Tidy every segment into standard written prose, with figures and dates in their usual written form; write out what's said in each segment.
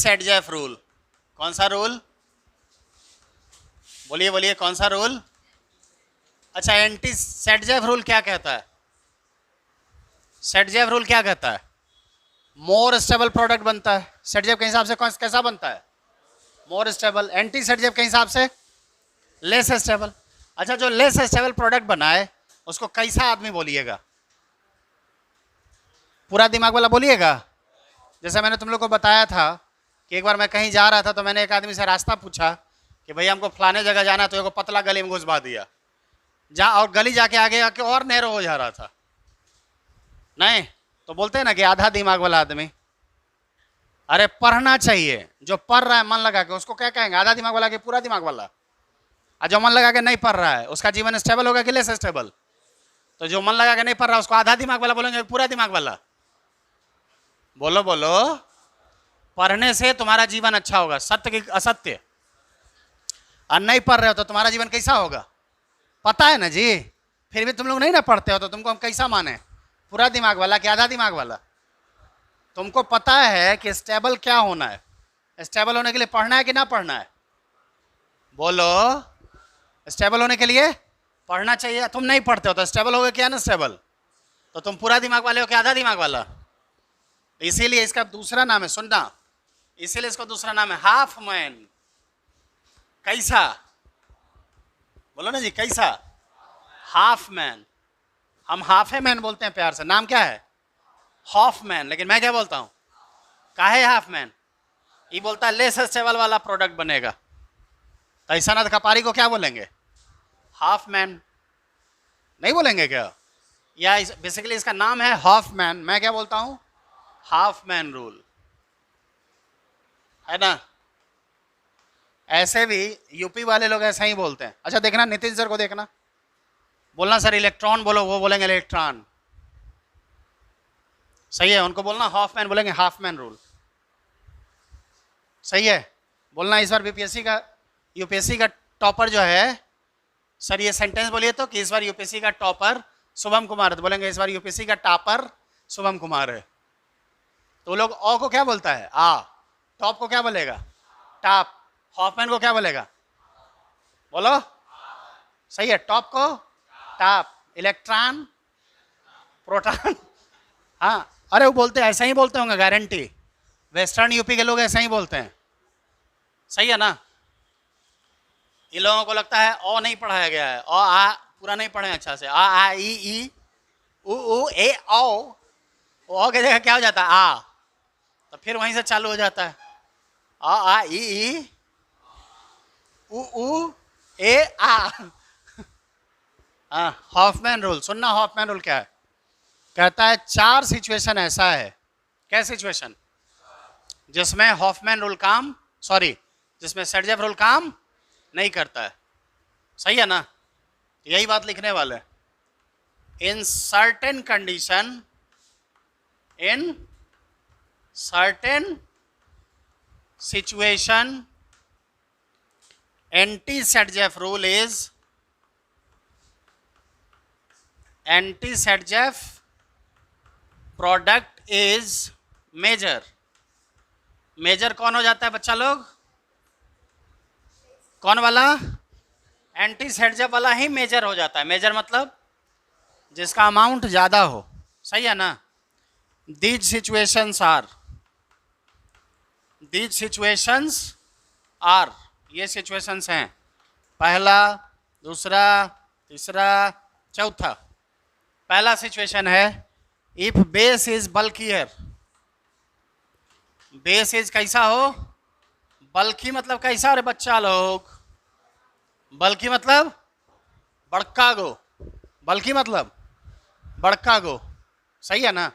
सेटजेफ rule. कौन सा rule? बोलिए बोलिए, कौन सा रूल? अच्छा, एंटी सेटजेफ रूल क्या कहता है? सेटजेफ रूल क्या कहता है? मोर स्टेबल प्रोडक्ट बनता है। सेटजेफ के हिसाब से कैसा बनता है? More stable. एंटी सेटजेफ के हिसाब से लेस स्टेबल। अच्छा, जो लेस स्टेबल प्रोडक्ट बनाए उसको कैसा आदमी बोलिएगा? पूरा दिमाग वाला बोलिएगा। जैसे मैंने तुम लोग को बताया था कि एक बार मैं कहीं जा रहा था तो मैंने एक आदमी से रास्ता पूछा कि भैया हमको फलाने जगह जाना है, तो एक पतला गली में घुसवा दिया और गली जाके आगे आके और नैरो हो जा रहा था। नहीं तो बोलते हैं ना कि आधा दिमाग वाला आदमी। अरे पढ़ना चाहिए, जो पढ़ रहा है मन लगा के उसको क्या कहेंगे? आधा दिमाग वाला कि पूरा दिमाग वाला? और जो मन लगा के नहीं पढ़ रहा है उसका जीवन स्टेबल होगा कि लेस स्टेबल? तो जो मन लगा के नहीं पढ़ रहा है उसको आधा दिमाग वाला बोलेंगे पूरा दिमाग वाला? बोलो बोलो। पढ़ने से तुम्हारा जीवन अच्छा होगा, सत्य की असत्य। और नहीं पढ़ रहे हो तो तुम्हारा जीवन कैसा होगा? पता है ना जी। फिर भी तुम लोग नहीं ना पढ़ते हो तो तुमको हम कैसा माने? पूरा दिमाग वाला कि आधा दिमाग वाला? तुमको पता है कि स्टेबल क्या होना है। स्टेबल होने के लिए पढ़ना है कि ना पढ़ना है? बोलो। स्टेबल होने के लिए पढ़ना चाहिए। तुम नहीं पढ़ते हो तो स्टेबल होगे क्या? ना स्टेबल। तो तुम पूरा दिमाग वाले हो कि आधा दिमाग वाला? इसीलिए इसका दूसरा नाम है, सुनना, इसीलिए इसका दूसरा नाम है हाफ मैन। कैसा? बोलो ना जी, कैसा? Half man. हम हाफ मैन बोलते हैं प्यार से। नाम क्या है? Half man. लेकिन मैं क्या बोलता हूं? काहे हाफ मैन? ये बोलता है लेस स्टेबल वाला प्रोडक्ट बनेगा। तो ऐसा ना कपारी को क्या बोलेंगे? Half man. नहीं बोलेंगे क्या? या बेसिकली इसका नाम है हाफ मैन। मैं क्या बोलता हूं? हाफ मैन रूल, है ना? ऐसे भी यूपी वाले लोग ऐसा ही बोलते हैं। अच्छा देखना, नितिन सर को देखना, बोलना सर इलेक्ट्रॉन बोलो, वो बोलेंगे इलेक्ट्रॉन। सही है। उनको बोलना हाफ मैन, बोलेंगे हाफ मैन रूल। सही है। बोलना इस बार यूपीएससी का टॉपर जो है, सर ये सेंटेंस बोलिए तो कि इस बार यूपीएससी का टॉपर शुभम कुमार है, तो बोलेंगे इस बार यूपीएससी का टॉपर शुभम कुमार है। तो लोग ओ को क्या बोलता है? आ। टॉप को क्या बोलेगा? टॉप। हॉफमैन को क्या बोलेगा? बोलो। सही है। टॉप को टॉप, इलेक्ट्रॉन, प्रोटॉन। हाँ, अरे वो बोलते हैं, ऐसा ही बोलते होंगे गारंटी। वेस्टर्न यूपी के लोग ऐसा ही बोलते हैं। सही है ना? इन लोगों को लगता है ओ नहीं पढ़ाया गया है, ओ आ पूरा नहीं पढ़े अच्छा से। आ ई उ ए ओ की जगह क्या हो जाता है? आ। तो फिर वहीं से चालू हो जाता है आ ई उ ए आ। हाँ, हॉफमैन रूल सुनना। हॉफमैन रूल क्या है? कहता है 4 सिचुएशन ऐसा है। क्या सिचुएशन? जिसमें हॉफमैन रूल जिसमें सेटजेफ रूल काम नहीं करता है। सही है ना? यही बात लिखने वाले। In certain condition, in certain situation, anti Saytzeff rule is anti Saytzeff product is major. Major कौन हो जाता है बच्चा लोग? कौन वाला? एंटी-सेटजेफ वाला ही मेजर हो जाता है। मेजर मतलब जिसका अमाउंट ज्यादा हो। सही है ना? दीज सिचुएशंस आर, ये सिचुएशंस हैं। पहला, दूसरा, तीसरा, चौथा। पहला सिचुएशन है if base is bulkier. Base is कैसा हो? बल्कि मतलब कैसा? रे बच्चा लोग, बल्कि मतलब बड़का गो। बल्कि मतलब बड़का गो। सही है ना?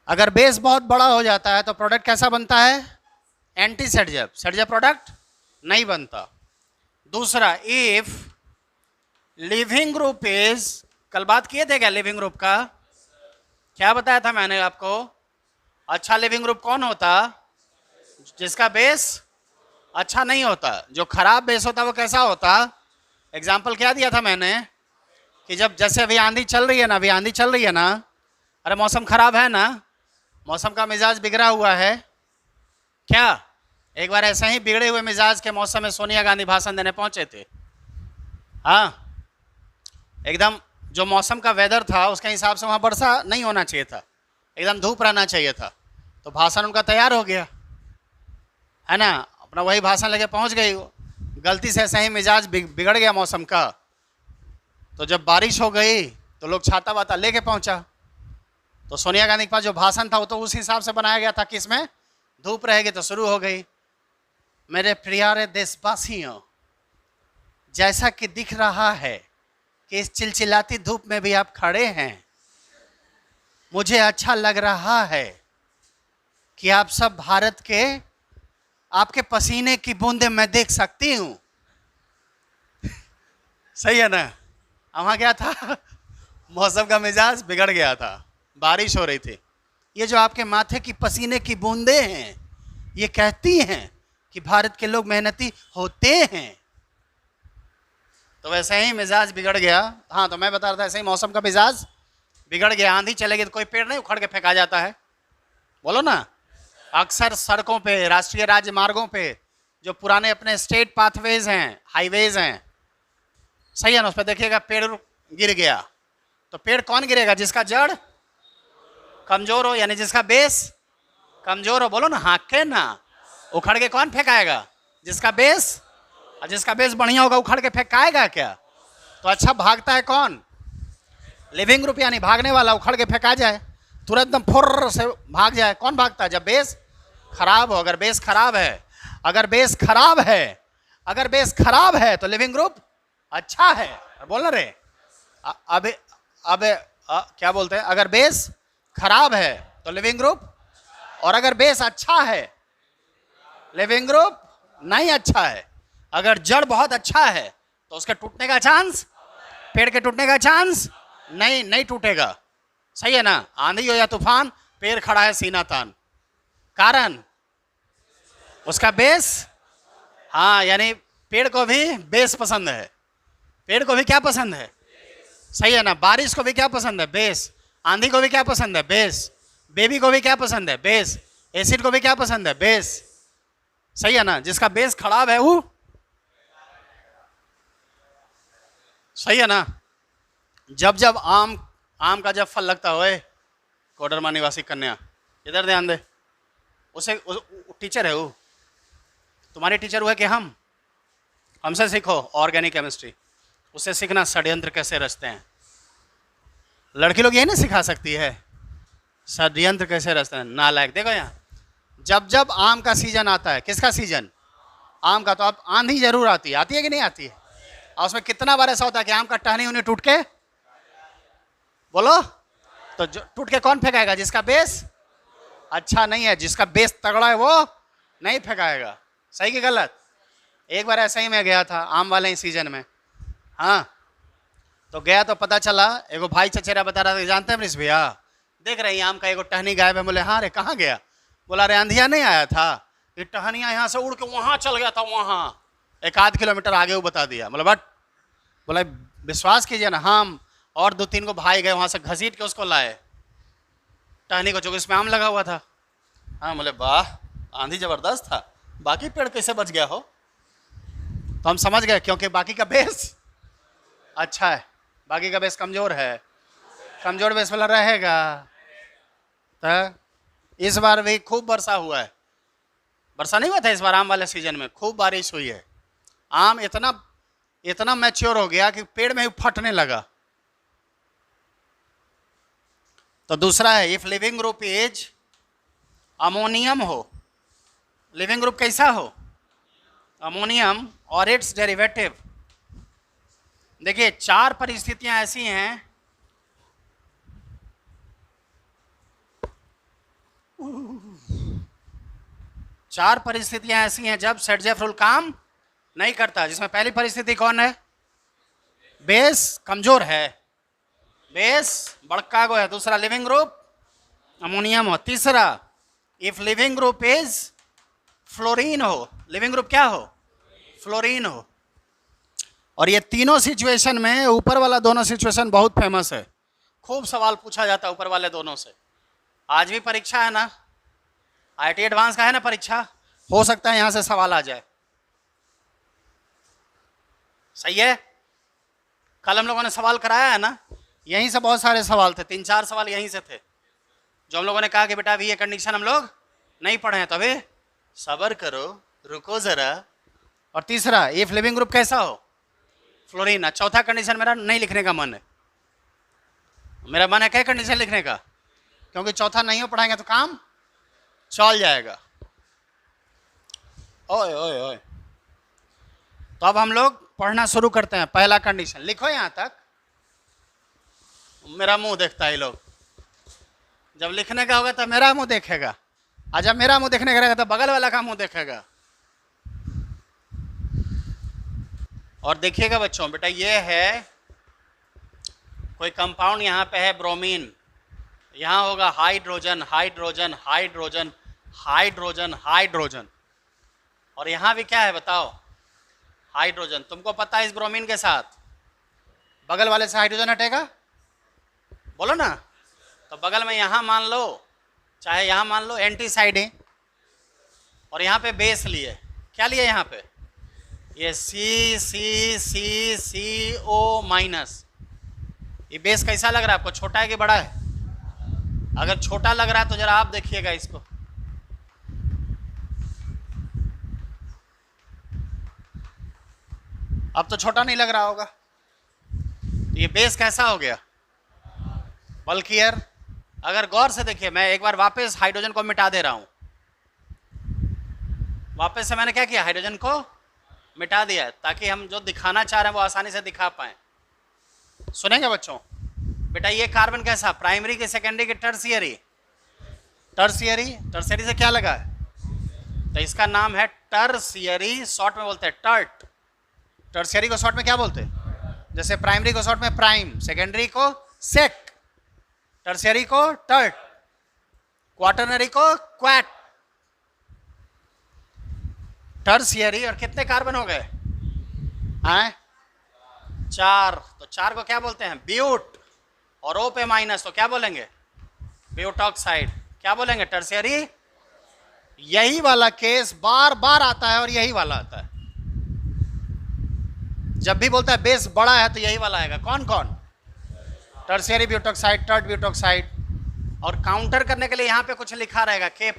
अगर बेस बहुत बड़ा हो जाता है तो प्रोडक्ट कैसा बनता है? एंटी सेटजेफ। सेटजेफ प्रोडक्ट नहीं बनता। दूसरा, इफ लिविंग ग्रुप इज, कल बात किए थे क्या लिविंग ग्रुप का? क्या बताया था मैंने आपको? अच्छा लिविंग ग्रुप कौन होता? जिसका बेस अच्छा नहीं होता। जो खराब बेस होता वो कैसा होता? एग्जाम्पल क्या दिया था मैंने कि जब जैसे अभी आंधी चल रही है ना, अभी आंधी चल रही है ना, अरे मौसम खराब है ना, मौसम का मिजाज बिगड़ा हुआ है, क्या एक बार ऐसे ही बिगड़े हुए मिजाज के मौसम में सोनिया गांधी भाषण देने पहुंचे थे। हाँ, एकदम जो मौसम का वेदर था उसके हिसाब से वहाँ वर्षा नहीं होना चाहिए था, एकदम धूप रहना चाहिए था। तो भाषण उनका तैयार हो गया है ना, अपना वही भाषण लेके पहुँच गई। गलती से ऐसे ही मिजाज बिगड़ गया मौसम का। तो जब बारिश हो गई तो लोग छाता वाता लेके पहुँचा। तो सोनिया गांधी के पास जो भाषण था वो तो उस हिसाब से बनाया गया था कि इसमें धूप रहेगी। तो शुरू हो गई, मेरे प्यारे देशवासियों, जैसा कि दिख रहा है कि इस चिलचिलाती धूप में भी आप खड़े हैं, मुझे अच्छा लग रहा है कि आप सब भारत के, आपके पसीने की बूंदें मैं देख सकती हूँ। सही है ना। वहाँ क्या था, मौसम का मिजाज बिगड़ गया था, बारिश हो रही थी। ये जो आपके माथे की पसीने की बूंदें हैं ये कहती हैं कि भारत के लोग मेहनती होते हैं। तो वैसे ही मिजाज बिगड़ गया। हाँ, तो मैं बता रहा था ऐसे ही मौसम का मिजाज बिगड़ गया। आंधी चलेगी तो कोई पेड़ नहीं उखड़ के फेंका जाता है, बोलो ना। अक्सर सड़कों पे, राष्ट्रीय राजमार्गों पे जो पुराने अपने स्टेट पाथवेज हैं, हाईवेज हैं, सही है ना, उस पर देखिएगा पेड़ गिर गया। तो पेड़ कौन गिरेगा, जिसका जड़ कमजोर हो, यानी जिसका बेस कमजोर हो। बोलो ना, हाँक के ना। उखड़ के कौन फेंकाएगा, जिसका बेस, और जिसका बेस बढ़िया होगा उखड़ के फेंकाएगा क्या। तो अच्छा भागता है कौन, लिविंग ग्रुप, यानी भागने वाला। उखड़ के फेंका जाए तुरंत एकदम फुर्र से भाग जाए। कौन भागता है, जब बेस खराब हो। अगर बेस खराब है, अगर बेस खराब है, अगर बेस खराब है तो लिविंग ग्रुप अच्छा है। बोल ना रे, अब क्या बोलते हैं, अगर बेस खराब है तो लिविंग ग्रुप, और अगर बेस अच्छा है लिविंग ग्रुप नहीं अच्छा है। अगर जड़ बहुत अच्छा है तो उसके टूटने का चांस, पेड़ के टूटने का चांस नहीं टूटेगा। सही है ना। आंधी हो या तूफान, पेड़ खड़ा है सीना तान, कारण उसका बेस। हाँ, यानी पेड़ को भी बेस पसंद है। पेड़ को भी क्या पसंद है, सही है ना। बारिश को भी क्या पसंद है, बेस। आंधी को भी क्या पसंद है, बेस। बेबी को भी क्या पसंद है, बेस। एसिड को भी क्या पसंद है, बेस। सही है ना। जिसका बेस खराब है वो, सही है ना। जब जब आम का जब फल लगता है, कोडरमा निवासी कन्या, इधर ध्यान दे। उसे टीचर है वो, तुम्हारी टीचर हुआ कि हमसे सीखो ऑर्गेनिक केमिस्ट्री। उससे सीखना षड्यंत्र कैसे रचते हैं। लड़की लोग यही ना सिखा सकती है, षड्यंत्र कैसे रचते हैं। नालायक। देखो यहाँ, जब जब आम का सीजन आता है, किसका सीजन, आम का, तो अब आंधी जरूर आती है कि नहीं आती है। और उसमें कितना बार ऐसा होता है कि आम का टहनी उन्हें टूट के, बोलो, तो टूट के कौन फेंकाएगा, जिसका बेस अच्छा नहीं है। जिसका बेस तगड़ा है वो नहीं फेंकाएगा। सही कि गलत। एक बार ऐसा ही मैं गया था आम वाले ही सीजन में। हाँ, तो गया तो पता चला, एगो भाई चचेरा बता रहा था, जानते हैं मनीष भैया, देख रहे हैं आम का एगो टहनी गायब है। बोले हाँ रे, कहाँ गया। बोला रे, आंधिया नहीं आया था, ये टहनिया यहाँ से उड़ के वहाँ चल गया था, वहाँ 1-8 किलोमीटर आगे वो बता दिया। बोला बट, बोला विश्वास कीजिए ना, हम और 2-3 को भाई गए वहाँ से घसीट के उसको लाए टहनी को, जो इसमें आम लगा हुआ था। हाँ, बोले वाह, आंधी जबरदस्त था, बाकी पेड़ कैसे बच गया हो। तो हम समझ गए, क्योंकि बाकी का बेस अच्छा है, बाकी का बेस कमजोर है। कमजोर बेस वाला रहेगा। तो इस बार भी खूब वर्षा हुआ है। वर्षा नहीं हुआ था इस बार आम वाले सीजन में, खूब बारिश हुई है। आम इतना मैच्योर हो गया कि पेड़ में ही फटने लगा। तो दूसरा है, if leaving group is ammonium हो, लिविंग ग्रुप कैसा हो, अमोनियम और इट्स डेरिवेटिव। देखिए 4 परिस्थितियां ऐसी हैं, चार परिस्थितियां ऐसी हैं जब सेट-जेफ रूल काम नहीं करता। जिसमें पहली परिस्थिति कौन है, बेस कमजोर है, बेस बड़का गो है। दूसरा, लिविंग ग्रुप अमोनियम हो। तीसरा, if leaving group is fluorine हो, लिविंग ग्रुप क्या हो, फ्लोरीन हो। और ये तीनों सिचुएशन में ऊपर वाला दोनों सिचुएशन बहुत फेमस है, खूब सवाल पूछा जाता है ऊपर वाले दोनों से। आज भी परीक्षा है ना, IIT एडवांस का है ना परीक्षा, हो सकता है यहां से सवाल आ जाए। सही है? कल हम लोगों ने सवाल कराया है ना, यहीं से बहुत सारे सवाल थे, 3-4 सवाल यहीं से थे, जो हम लोगों ने कहा कि बेटा अभी ये कंडीशन हम लोग नहीं पढ़े हैं, तो अभी सब्र करो, रुको जरा। और तीसरा, इफ लिविंग ग्रुप कैसा हो, फ्लोरीन। चौथा कंडीशन मेरा नहीं लिखने का मन है, मेरा मन है क्या कंडीशन लिखने का, क्योंकि चौथा नहीं हो पढ़ाएंगे तो काम चल जाएगा। ओए ओए ओए, तो अब हम लोग पढ़ना शुरू करते हैं। पहला कंडीशन लिखो यहां तक। मेरा मुंह देखता है ये लोग, जब लिखने का होगा तब मेरा मुंह देखेगा, और जब मेरा मुंह देखने का रहेगा तो बगल वाला का मुंह देखेगा। और देखिएगा बच्चों, बेटा ये है कोई कंपाउंड, यहाँ पे है ब्रोमीन, यहाँ होगा hydrogen hydrogen hydrogen hydrogen hydrogen, और यहाँ भी क्या है बताओ, हाइड्रोजन। तुमको पता है इस ब्रोमीन के साथ बगल वाले से हाइड्रोजन हटेगा, बोलो ना। तो बगल में यहाँ मान लो, चाहे यहाँ मान लो एंटी साइड है, और यहाँ पे बेस लिए, क्या लिए यहाँ पे, ये सी सी सी सी ओ माइनस। ये बेस कैसा लग रहा है आपको, छोटा है कि बड़ा है? अगर छोटा लग रहा है तो जरा आप देखिएगा इसको, अब तो छोटा नहीं लग रहा होगा। तो ये बेस कैसा हो गया, बल्कियर। अगर गौर से देखिए, मैं एक बार वापस हाइड्रोजन को मिटा दे रहा हूं, वापस से मैंने क्या किया, हाइड्रोजन को मिटा दिया, ताकि हम जो दिखाना चाह रहे हैं वो आसानी से दिखा पाए। सुनेंगे बच्चों? बेटा ये कार्बन कैसा, प्राइमरी की, सेकेंडरी की, टर्सियरी? टर्सियरी। टर्सियरी से क्या लगा है, तो इसका नाम है टर्सियरी, शॉर्ट में बोलते हैं टर्ट। टर्सियरी को शॉर्ट में क्या बोलते हैं, जैसे प्राइमरी को शॉर्ट में प्राइम, सेकेंडरी को सेक, टर्सियरी को टर्ट, क्वाटरनरी को क्वाट। टर्सियरी, और कितने कार्बन हो गए हैं, 4। तो 4 को क्या बोलते हैं, ब्यूट, और O पे माइनस तो क्या बोलेंगे, ब्यूटॉक्साइड। क्या बोलेंगे, टर्सियरी। यही वाला केस बार बार आता है, और यही वाला आता है। जब भी बोलता है बेस बड़ा है तो यही वाला आएगा। कौन कौन, टर्सियरी ब्यूटॉक्साइड, टर्ट ब्यूटॉक्साइड। और काउंटर करने के लिए यहाँ पे कुछ लिखा रहेगा K+।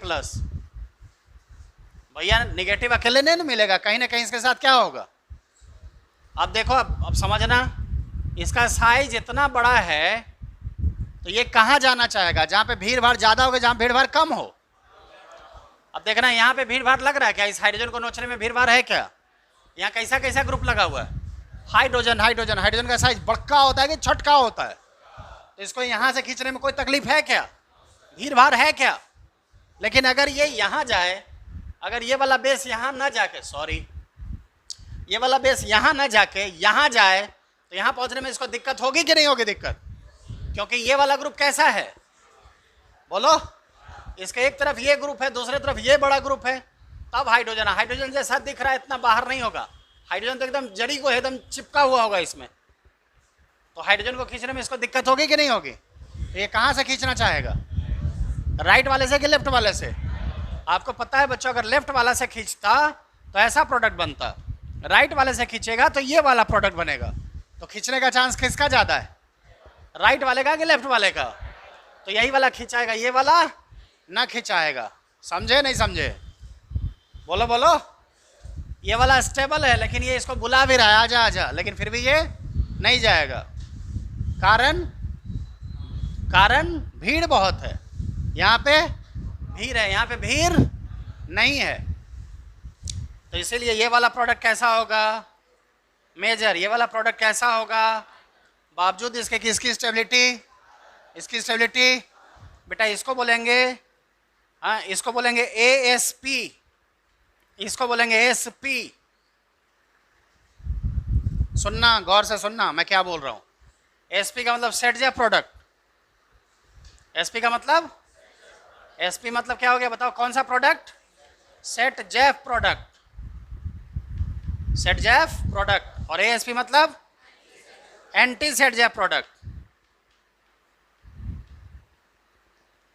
भैया निगेटिव अकेले नहीं ना मिलेगा, कहीं ना कहीं इसके साथ क्या होगा। अब देखो, अब समझना, इसका साइज इतना बड़ा है तो ये कहाँ जाना चाहेगा, जहाँ पे भीड़ भाड़ ज़्यादा होगा, जहाँ भीड़ भाड़ कम हो। अब देखना, यहाँ पे भीड़ भाड़ लग रहा है क्या, इस हाइड्रोजन को नोचने में भीड़ भाड़ है क्या? यहाँ कैसा कैसा ग्रुप लगा हुआ है, हाइड्रोजन हाइड्रोजन। हाइड्रोजन का साइज बड़का होता है कि छोटका होता है, तो इसको यहाँ से खींचने में कोई तकलीफ है क्या, भीड़ भाड़ है क्या? लेकिन अगर ये यहाँ जाए, अगर ये वाला बेस यहाँ ना जाके, सॉरी, ये वाला बेस यहाँ ना जाके यहाँ जाए, तो यहाँ पहुँचने में इसको दिक्कत होगी कि नहीं होगी दिक्कत, क्योंकि ये वाला ग्रुप कैसा है, बोलो, इसके एक तरफ ये ग्रुप है, दूसरे तरफ ये बड़ा ग्रुप है, तब हाइड्रोजन, हाइड्रोजन जैसा दिख रहा है, इतना बाहर नहीं होगा। हाइड्रोजन तो एकदम जड़ी को एकदम चिपका हुआ होगा इसमें, तो हाइड्रोजन को खींचने में इसको दिक्कत होगी कि नहीं होगी। तो ये कहाँ से खींचना चाहेगा, राइट वाले से कि लेफ्ट वाले से? आपको पता है बच्चों, अगर लेफ्ट वाला से खींचता तो ऐसा प्रोडक्ट बनता, राइट वाले से खींचेगा तो ये वाला प्रोडक्ट बनेगा। तो खींचने का चांस किसका ज़्यादा है, राइट वाले का कि लेफ्ट वाले का? तो यही वाला खींचाएगा, ये वाला ना खींचाएगा। समझे नहीं समझे, बोलो बोलो। ये वाला स्टेबल है, लेकिन ये इसको बुला भी रहा है, आजा आजा, लेकिन फिर भी ये नहीं जाएगा। कारण, कारण भीड़ बहुत है, यहाँ पे भीड़ है, यहाँ पे भीड़ नहीं है। तो इसीलिए ये वाला प्रोडक्ट कैसा होगा, मेजर। ये वाला प्रोडक्ट कैसा होगा, बावजूद इसके किसकी स्टेबिलिटी, इसकी स्टेबिलिटी। बेटा इसको बोलेंगे, हाँ इसको बोलेंगे ASP, इसको बोलेंगे SP। सुनना, गौर से सुनना मैं क्या बोल रहा हूँ। SP का मतलब सेट जेफ प्रोडक्ट। SP का मतलब, SP मतलब क्या हो गया बताओ, कौन सा product, set Jeff product, set Jeff product. और ASP मतलब anti Saytzeff product,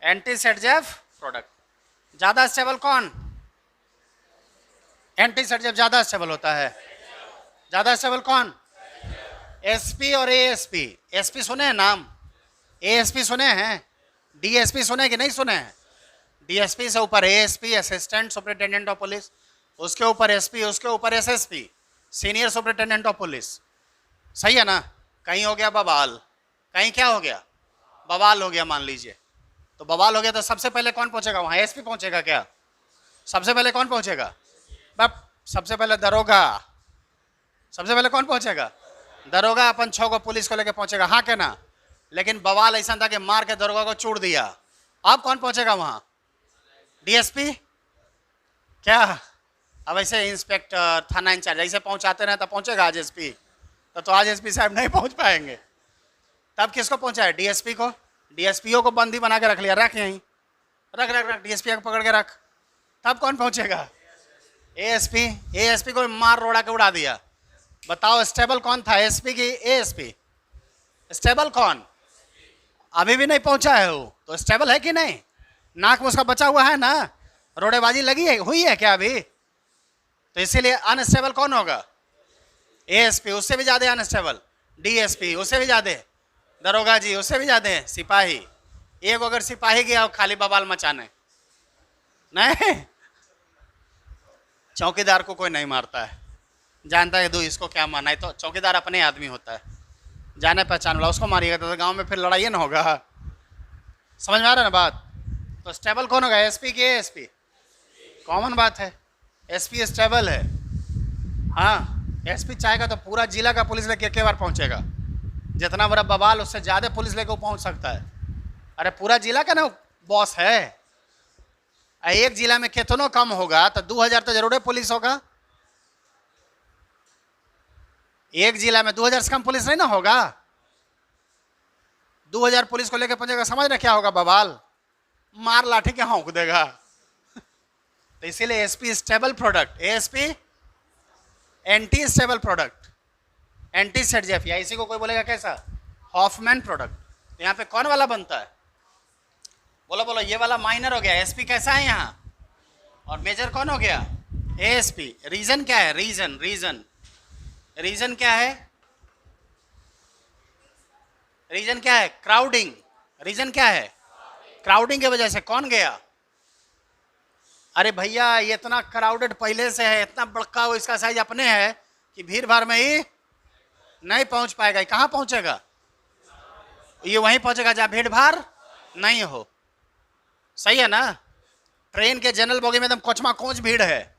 anti Saytzeff product. ज़्यादा स्टेबल कौन, एंटी सेट जब ज्यादा स्टेबल होता है, ज्यादा स्टेबल कौन? एसपी और एएसपी। एसपी सुने हैं नाम? एएसपी सुने हैं? डीएसपी सुने कि नहीं सुने हैं? डीएसपी से ऊपर ASP, assistant superintendent of police, उसके ऊपर एसपी, उसके ऊपर SSP, senior superintendent of police. सही है ना? कहीं हो गया बवाल, कहीं क्या हो गया? बवाल हो गया मान लीजिए। तो बवाल हो गया तो सबसे पहले कौन पहुंचेगा वहां? एसपी पहुंचेगा क्या? सबसे पहले कौन पहुंचेगा? सबसे पहले दरोगा। सबसे पहले कौन पहुंचेगा? दरोगा अपन 6 को पुलिस को लेके पहुंचेगा, हाँ क्या ना? लेकिन बवाल ऐसा था कि मार के दरोगा को चूड़ दिया। अब कौन पहुंचेगा वहां? डीएसपी क्या? अब ऐसे इंस्पेक्टर, थाना इंचार्ज ऐसे पहुंचाते रहे तो पहुंचेगा आज एसपी? तो आज एसपी साहब नहीं पहुंच पाएंगे। तब किसको पहुंचाए? डीएसपी को। डीएसपीओ को बंदी बना के रख लिया, रख यहीं, रख रख रख, डीएसपी को पकड़ के रख। तब कौन पहुंचेगा? एएसपी। एएसपी को मार रोड़ा के उड़ा दिया। बताओ स्टेबल कौन था, एसपी की एएसपी? स्टेबल कौन? अभी भी नहीं पहुंचा है वो, तो स्टेबल है कि नहीं? नाक में उसका बचा हुआ है ना, रोड़ेबाजी लगी है, हुई है क्या अभी? तो इसीलिए अनस्टेबल कौन होगा? एएसपी। उससे भी ज्यादा अनस्टेबल डीएसपी, उससे भी ज्यादा दरोगा जी, उससे भी ज्यादा सिपाही। एक अगर सिपाही गया हो खाली बवाल मचाने, नहीं, चौकीदार को कोई नहीं मारता है, जानता है दो इसको क्या माना है, तो चौकीदार अपने आदमी होता है, जाने पहचान वाला, उसको मारिएगा तो गांव में फिर लड़ाई ना होगा। समझ में आ रहा है ना बात? तो स्टेबल कौन होगा? एसपी के एएसपी? कॉमन बात है, एसपी स्टेबल है। हाँ, एसपी चाहेगा तो पूरा जिला का पुलिस लेके एक बार पहुंचेगा, जितना बड़ा बवाल उससे ज़्यादा पुलिस लेके वो पहुंच सकता है। अरे पूरा जिला का ना बॉस है। एक जिला में कितनों कम होगा तो 2000 तो जरूर पुलिस होगा। एक जिला में 2000 से कम पुलिस नहीं ना होगा। 2000 पुलिस को लेकर पहुंचेगा, समझ रहे क्या होगा? बवाल, मार लाठी के हाँक देगा। तो इसीलिए SP stable product, ASP anti stable product, anti Saytzeff, या इसी को कोई बोलेगा कैसा? Hofmann product. तो यहाँ पे कौन वाला बनता है? बोलो बोलो, ये वाला माइनर हो गया। एसपी कैसा है यहाँ? और मेजर कौन हो गया? एएसपी। रीजन क्या है? रीजन, रीजन, रीजन क्या है? रीजन क्या है? क्राउडिंग। रीजन क्या है? क्राउडिंग की वजह से कौन गया? अरे भैया ये इतना क्राउडेड पहले से है, इतना बड़का वो इसका साइज अपने है कि भीड़ भाड़ में ही नहीं पहुंच पाएगा। कहाँ पहुंचेगा? ये वहीं पहुंचेगा जहाँ भीड़ भाड़ नहीं हो। सही है ना? ट्रेन के जनरल बोगी में एकदम कोचमा कोच भीड़ है,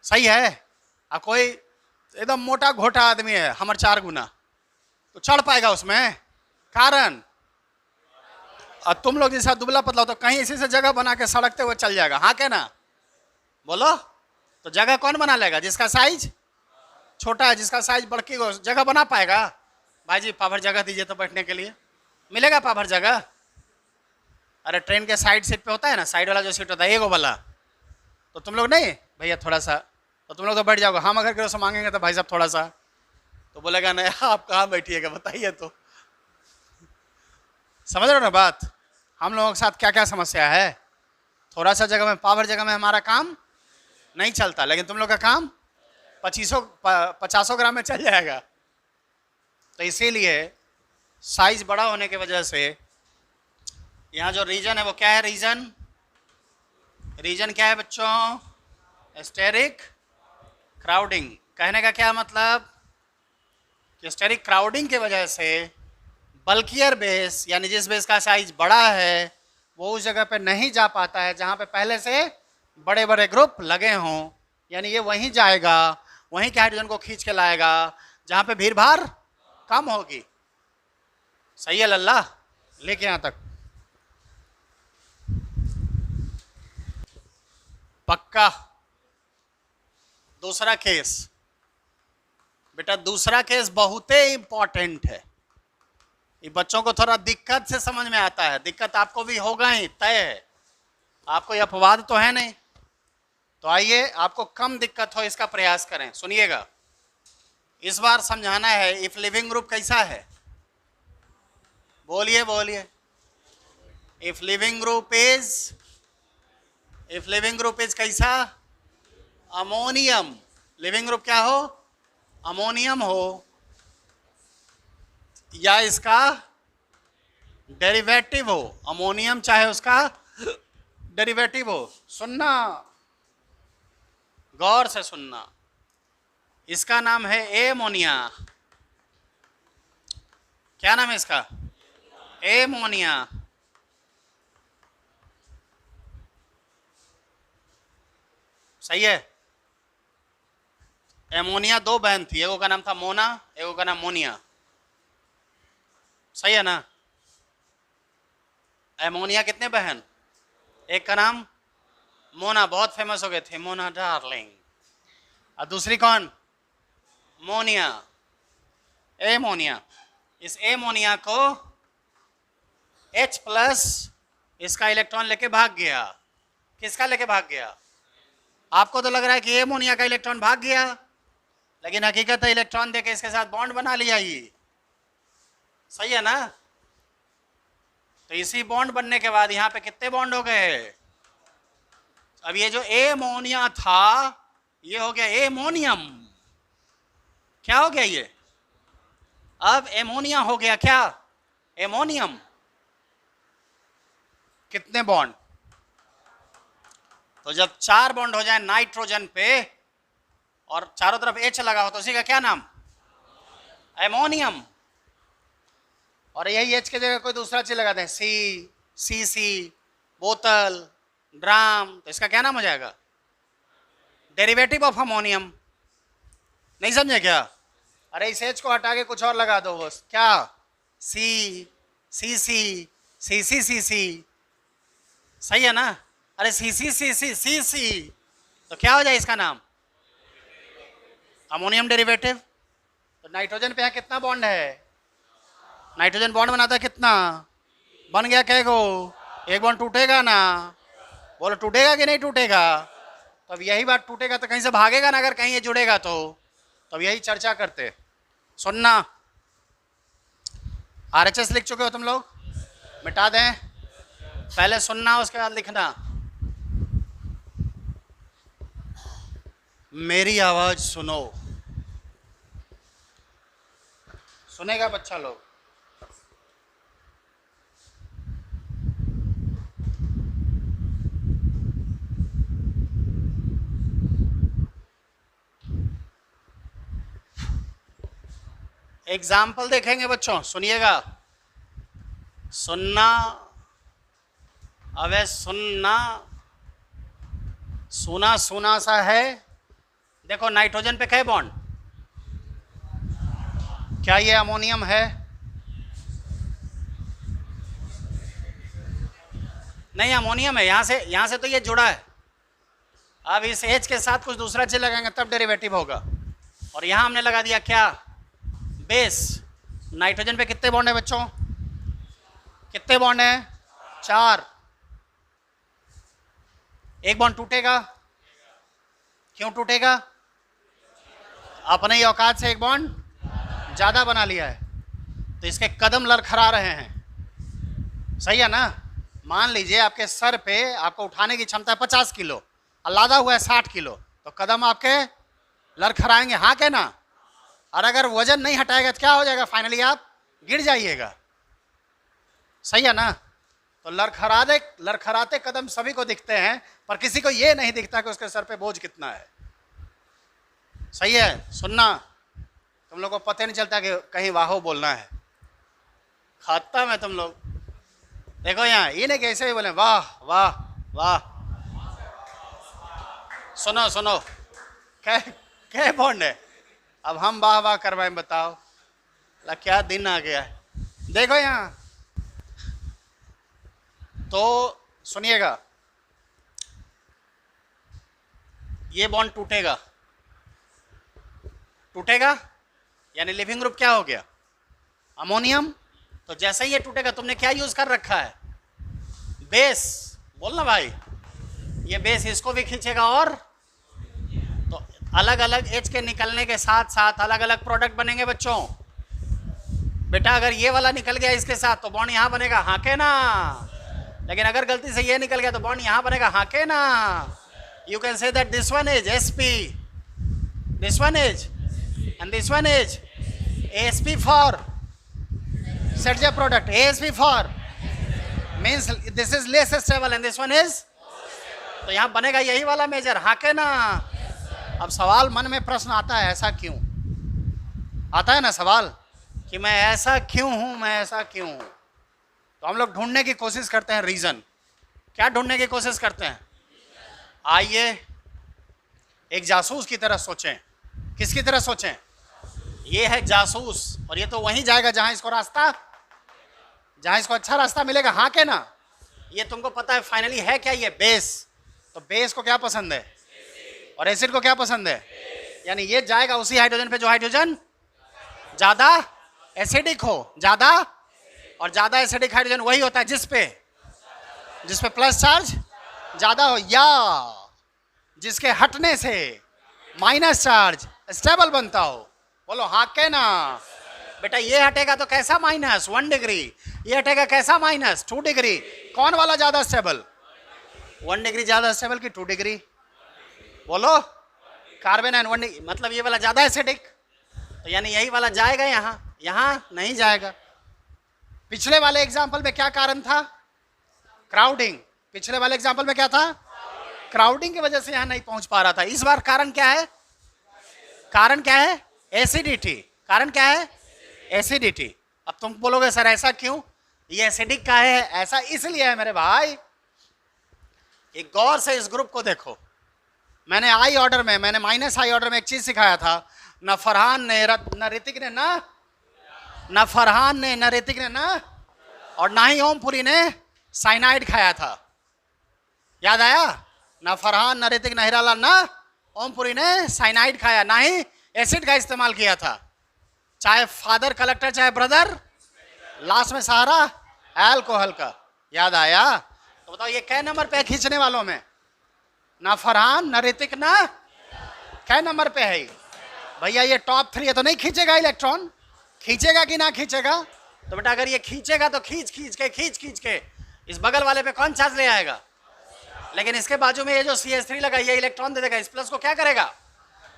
सही है? और कोई एकदम मोटा घोटा आदमी है हमर 4 गुना, तो चढ़ पाएगा उसमें? कारण और तुम लोग जैसा दुबला पतला हो तो कहीं इसी से जगह बना के सड़कते हुए चल जाएगा, हाँ क्या ना? बोलो, तो जगह कौन बना लेगा? जिसका साइज छोटा है, जिसका साइज बड़की हो, जगह बना पाएगा? भाई जी पाभर जगह दीजिए तो बैठने के लिए, मिलेगा पाभर जगह? अरे ट्रेन के साइड सीट पे होता है ना, साइड वाला जो सीट होता है एगो वाला, तो तुम लोग नहीं भैया थोड़ा सा, तो तुम लोग तो बैठ जाओगे। हम अगर किसी से मांगेंगे तो भाई साहब थोड़ा सा, तो बोलेगा नहीं आप कहाँ बैठिएगा बताइए। तो समझ रहे हो ना बात? हम लोगों के साथ क्या क्या समस्या है। थोड़ा सा जगह में, पावर जगह में हमारा काम नहीं चलता, लेकिन तुम लोग का काम 50 ग्राम में चल जाएगा। तो इसीलिए साइज बड़ा होने की वजह से यहाँ जो रीजन है वो क्या है? रीजन, रीजन क्या है बच्चों? Steric crowding. कहने का क्या मतलब कि स्टेरिक क्राउडिंग की वजह से बल्कियर बेस, यानी जिस बेस का साइज बड़ा है वो उस जगह पे नहीं जा पाता है जहाँ पे पहले से बड़े बड़े ग्रुप लगे हों, यानी ये वहीं जाएगा, वहीं के हाइड्रोजन को खींच के लाएगा जहाँ पे भीड़ भाड़ कम होगी। सही है लल्ला? लेके यहाँ तक पक्का? दूसरा केस बेटा, दूसरा केस बहुत ही इंपॉर्टेंट है। ये बच्चों को थोड़ा दिक्कत से समझ में आता है, दिक्कत आपको भी होगा ही, तय है। आपको ये अपवाद तो है नहीं। तो आइए आपको कम दिक्कत हो इसका प्रयास करें। सुनिएगा, इस बार समझाना है इफ लिविंग ग्रुप कैसा है। बोलिए बोलिए। इफ लिविंग ग्रुप इज कैसा? अमोनियम, लिविंग ग्रुप क्या हो, अमोनियम हो, या इसका डेरिवेटिव हो, अमोनियम चाहे उसका डेरिवेटिव हो। सुनना, गौर से सुनना, इसका नाम है एमोनिया। क्या नाम है इसका, एमोनिया। सही है। एमोनिया दो बहन थी, एगो का नाम था मोना, एगो का नाम मोनिया। सही है ना। एमोनिया कितने बहन, एक का नाम मोना, बहुत फेमस हो गए थे, मोना डार्लिंग। और दूसरी कौन, मोनिया, एमोनिया। इस एमोनिया को H+ इसका इलेक्ट्रॉन लेके भाग गया। किसका लेके भाग गया, आपको तो लग रहा है कि एमोनिया का इलेक्ट्रॉन भाग गया, लेकिन हकीकत है इलेक्ट्रॉन देके इसके साथ बॉन्ड बना लिया ये। सही है ना। तो इसी बॉन्ड बनने के बाद यहाँ पे कितने बॉन्ड हो गए, अब ये जो एमोनिया था ये हो गया एमोनियम। क्या हो गया ये, अब एमोनिया हो गया क्या, एमोनियम। कितने बॉन्ड, तो जब 4 बॉन्ड हो जाए नाइट्रोजन पे और चारों तरफ H लगा हो तो उसी का क्या नाम, एमोनियम। और यही H की जगह कोई दूसरा चीज लगा दें, CC, बोतल, ड्राम, तो इसका क्या नाम हो जाएगा, डेरिवेटिव ऑफ अमोनियम। नहीं समझे क्या, अरे इस H को हटा के कुछ और लगा दो बस, क्या, CC, सही है ना। अरे CC, तो क्या हो जाए इसका नाम, अमोनियम डेरिवेटिव। तो नाइट्रोजन पे यहाँ कितना बॉन्ड है, नाइट्रोजन बॉन्ड बनाता है कितना, बन गया कैगो, एक बॉन्ड टूटेगा ना, बोलो टूटेगा कि नहीं टूटेगा। तो अब यही बात, टूटेगा तो कहीं से भागेगा ना, अगर कहीं ये जुड़ेगा तो अब यही चर्चा करते। सुनना, RHS लिख चुके हो तुम लोग, मिटा दें, पहले सुनना उसके बाद लिखना। मेरी आवाज सुनो, सुनेगा बच्चा लोग। एग्जाम्पल देखेंगे बच्चों, सुनिएगा, सुनना, अबे सुनना, सुना सुना सा है। देखो नाइट्रोजन पे क्या बॉन्ड, क्या ये अमोनियम है, नहीं अमोनियम है, यहां से तो ये जुड़ा है। अब इस H के साथ कुछ दूसरा चीज लगाएंगे तब डेरिवेटिव होगा। और यहां हमने लगा दिया क्या, बेस। नाइट्रोजन पे कितने बॉन्ड है बच्चों, कितने बॉन्ड है, 4। एक बॉन्ड टूटेगा, क्यों टूटेगा, अपने ही औकात से एक बॉन्ड ज्यादा बना लिया है, तो इसके कदम लड़खड़ा रहे हैं। सही है ना। मान लीजिए आपके सर पे आपको उठाने की क्षमता है 50 किलो और लादा हुआ है 60 किलो, तो कदम आपके लड़खड़ाएंगे, हाँ के ना। और अगर वजन नहीं हटाएगा तो क्या हो जाएगा, फाइनली आप गिर जाइएगा। सही है ना। तो लड़खड़ाते कदम सभी को दिखते हैं, पर किसी को ये नहीं दिखता कि उसके सर पे बोझ कितना है। सही है। सुनना, तुम लोग को पता नहीं चलता कि कहीं वाहो बोलना है, खाता मैं तुम लोग। देखो यहाँ ये नहीं कैसे भी बोले वाह वाह वाह। सुनो सुनो, क्या बॉन्ड है, अब हम वाह वाह करवाएं, बताओ ला क्या दिन आ गया है। देखो यहाँ, तो सुनिएगा, ये बॉन्ड टूटेगा, टूटेगा यानी लिविंग ग्रुप क्या हो गया, अमोनियम। तो जैसे ही ये टूटेगा, तुमने क्या यूज कर रखा है, बेस। बोलना भाई, ये बेस इसको भी खींचेगा, और तो अलग अलग एच के निकलने के साथ साथ अलग अलग प्रोडक्ट बनेंगे बच्चों। बेटा अगर ये वाला निकल गया इसके साथ तो बॉन्ड यहाँ बनेगा, हाँ के ना। लेकिन अगर गलती से ये निकल गया तो बॉन्ड यहाँ बनेगा, हाँ के ना। You can say that this one is Sp, this one is, and this one is Asp for Serge product. Asp for means this is less stable and this one is, तो यहाँ बनेगा यही वाला मेजर, हाँ के ना। अब सवाल मन में प्रश्न आता है, ऐसा क्यों आता है ना सवाल कि मैं ऐसा क्यों हूं, मैं ऐसा क्यों हूं। तो हम लोग ढूंढने की कोशिश करते हैं रीजन। क्या ढूंढने की कोशिश करते हैं? आइए एक जासूस की तरह सोचें। किसकी तरह सोचें? ये है जासूस और ये तो वहीं जाएगा जहां इसको रास्ता, जहां इसको अच्छा रास्ता मिलेगा, हाँ के ना। ये तुमको पता है फाइनली है क्या? ये बेस। तो बेस को क्या पसंद है और एसिड को क्या पसंद है? यानी ये जाएगा उसी हाइड्रोजन पे जो हाइड्रोजन ज्यादा एसिडिक हो, ज्यादा, और ज्यादा एसिडिक हाइड्रोजन वही होता है जिस पे प्लस चार्ज ज्यादा हो या जिसके हटने से माइनस चार्ज स्टेबल बनता हो। बोलो हाँ के ना। बेटा ये हटेगा तो कैसा माइनस 1 डिग्री, ये हटेगा कैसा माइनस 2 डिग्री। कौन वाला ज्यादा स्टेबल? 1 डिग्री ज्यादा स्टेबल कि 2 डिग्री? बोलो कार्बन एंड 1 डिग्री, मतलब ये वाला ज्यादा एसिडिक, तो यानी यही वाला जाएगा यहाँ, यहाँ नहीं जाएगा। पिछले वाले एग्जाम्पल में क्या कारण था? क्राउडिंग। पिछले वाले एग्जाम्पल में क्या था? क्राउडिंग की वजह से यहाँ नहीं पहुंच पा रहा था। इस बार कारण क्या है? कारण क्या है? एसिडिटी। कारण क्या है? एसिडिटी। अब तुम बोलोगे सर ऐसा क्यों, ये एसिडिक का है? ऐसा इसलिए है मेरे भाई, एक गौर से इस ग्रुप को देखो। मैंने आई ऑर्डर में, मैंने माइनस आई ऑर्डर में एक चीज सिखाया था। न फरहान ने, न ऋतिक ने, न फरहान ने, न ऋतिक ने, न और ना ही ओमपुरी ने साइनाइड खाया था। याद आया? न फरहान, न ऋतिक, न हीरालाल, न ओमपुरी ने साइनाइड खाया, ना ही एसिड का इस्तेमाल किया था। चाहे फादर कलेक्टर, चाहे ब्रदर, लास्ट में सहारा अल्कोहल का। याद आया? तो बताओ ये कै नंबर पे खींचने वालों में? ना फरहान, न ऋतिक, न कै नंबर पे है? भैया ये टॉप 3 है तो नहीं खींचेगा इलेक्ट्रॉन? खींचेगा कि ना खींचेगा? तो बेटा अगर ये खींचेगा तो खींच के इस बगल वाले पे कौन चार्ज ले आएगा? लेकिन इसके बाजू में ये जो CH3 लगा, ये इलेक्ट्रॉन दे देगा, इस प्लस को क्या करेगा?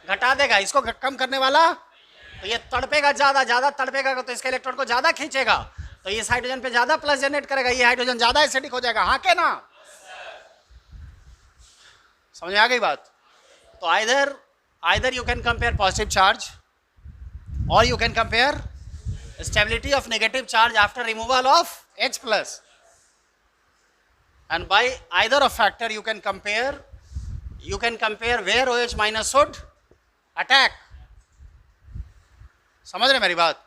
घटा देगा। इसको कम करने वाला, तो ये तड़पेगा, ज्यादा तड़पेगा तो इसके इलेक्ट्रॉन को ज्यादा खींचेगा, तो इस हाइड्रोजन पे ज्यादा प्लस जनरेट करेगा, ये हाइड्रोजन ज्यादा एसिडिक हो जाएगा। हाँ के ना? समझ में आ गई बात? तो either you can compare positive charge or you can compare stability of negative charge after removal of H plus, and by either of factor you can compare where OH minus should attack. समझ रहे मेरी बात?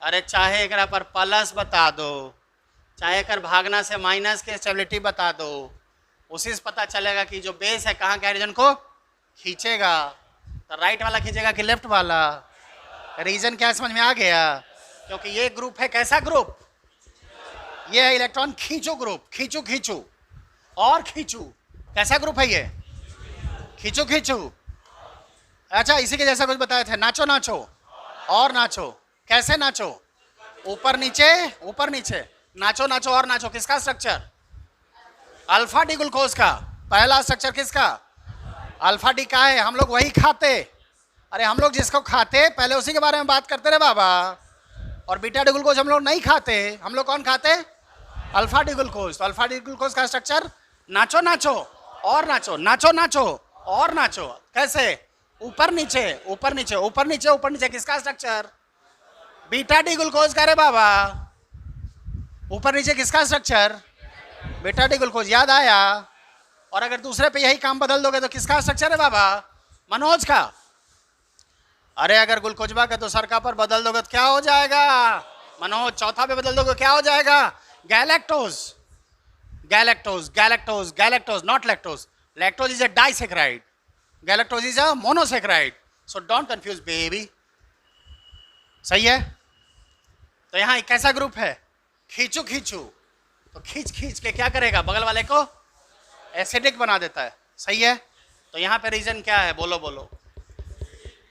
अरे चाहे एक पर plus बता दो, चाहे कर भागना से माइनस के स्टेबिलिटी बता दो, उसी से पता चलेगा कि जो बेस है कहाँ के हाइड्रोजन को खींचेगा। तो राइट वाला खींचेगा कि लेफ्ट वाला? रीजन क्या समझ में आ गया? क्योंकि ये ग्रुप है कैसा ग्रुप? ये है इलेक्ट्रॉन खींचो ग्रुप। खींचू और खींचू। कैसा ग्रुप है ये? खींचू। अच्छा इसी के जैसा कुछ बताए थे, नाचो और नाचो। कैसे नाचो? ऊपर नीचे नाचो और नाचो। किसका स्ट्रक्चर? अल्फा डी ग्लूकोज का। पहला स्ट्रक्चर किसका? अल्फा डी का है। हम लोग वही खाते। अरे हम लोग जिसको खाते पहले उसी के बारे में बात करते रहे बाबा। और बीटा डी ग्लूकोज हम लोग नहीं खाते। हम लोग कौन खाते? Alpha D glucose. तो अल्फा डी ग्लूकोज का स्ट्रक्चर नाचो और नाचो। कैसे? ऊपर नीचे। किसका स्ट्रक्चर? बीटा डी ग्लूकोज का रे बाबा। ऊपर नीचे किसका स्ट्रक्चर? Beta D glucose. याद आया? और अगर दूसरे पे यही काम बदल दोगे तो किसका स्ट्रक्चर है बाबा? मनोज का। अरे अगर ग्लूकोजबा का तो सरका पर बदल दोगे तो क्या हो जाएगा? मनोज। चौथा पे बदल दोगे क्या हो जाएगा? Galactose, not lactose. Lactose is a disaccharide, galactose is a monosaccharide. So don't confuse baby. सही है? तो यहाँ कैसा ग्रुप है? खींचू। तो खींच के क्या करेगा? बगल वाले को एसिडिक बना देता है। सही है? तो यहाँ पे रीजन क्या है? बोलो